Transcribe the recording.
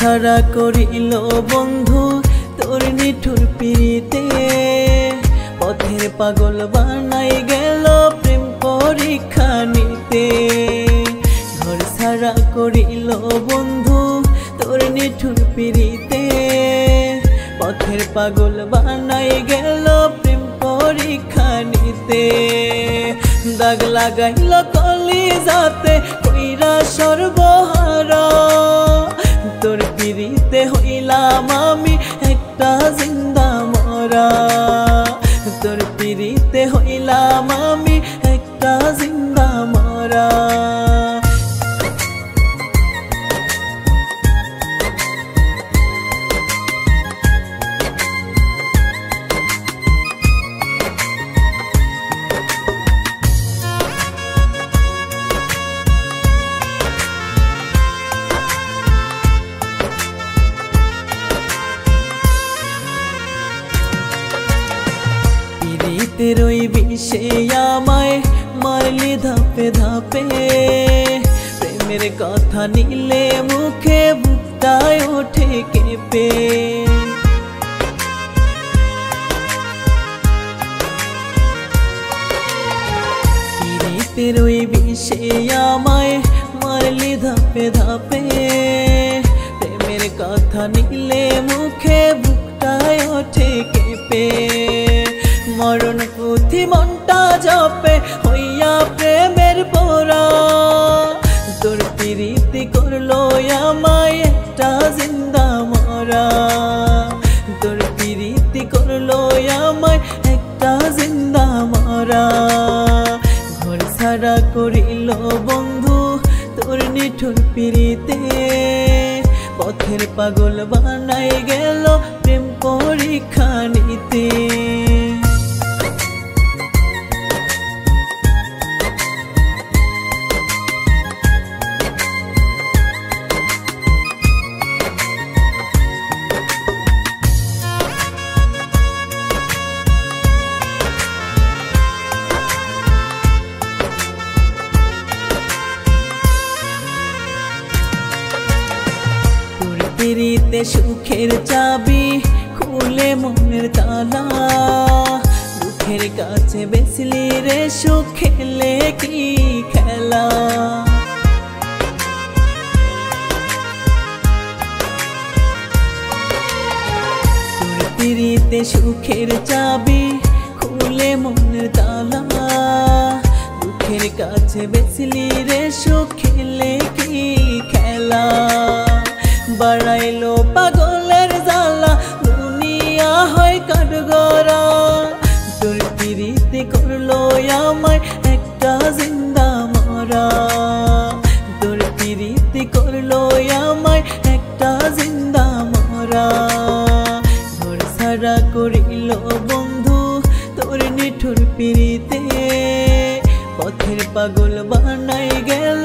ছাড়া করিল বন্ধু তোর নিঠুর পিড়িতে, পথের পাগল বানাই গেল প্রেম পরীক্ষা নিতে। ঘর ছাড়া করিল বন্ধু তোর নিঠুর পিড়িতে, পথের পাগল বানাই গেল প্রেম পরীক্ষা নিতে। দাগ লাগাইল কলিজাতে কইরা সর্বহারা, তোর পিড়িতে হইলাম আমি একটা জিন্দা মরা। তোর পিড়িতে হইলাম আমি একটা জিন্দা মরা। পিড়িতের ওই বিষে আমায় মারলি ধাপে ধাপে, প্রেমের কথা নিলে মুখে বুকটায় ওঠে কেঁপে। পিড়িতের ওই বিষে আমায় মারলি ধাপে ধাপে, প্রেমের কথা নিলে মুখে বুকটায় ওঠে কেঁপে। মরণ পুঁথি মনটা জপে হইয়া প্রেমের পোড়া, তোর পিড়িতি করলো আমায় একটা জিন্দা মরা। তোর পিড়িতি করলো আমায় একটা জিন্দা মরা। ঘর ছাড়া করিল বন্ধু তোর নিঠুর পিড়িতে, পথের পাগল বানাই গেল প্রেম পরীক্ষা নিতে। পিড়িতে সুখের চাবি খুলে মনের তালা, দুঃখের কাছে বেসলি রে সুখ খেলে কি খেলা। পিড়িতে সুখের চাবি খুলে মনের তালা, দুঃখের কাছে বেসলি রে সুখ খেলে কি খেলা। বাড়াইলো পাগলের জ্বালা দুনিয়া হয় কাঠগড়া, তোর পিড়িতে করলো আমায় একটা জিন্দা মরা। তোর পিড়িতে করলো আমায় একটা জিন্দা মরা। ঘর ছাড়া করিল বন্ধু তোর নিঠুর পিড়িতে, পথের পাগল বানাই গেল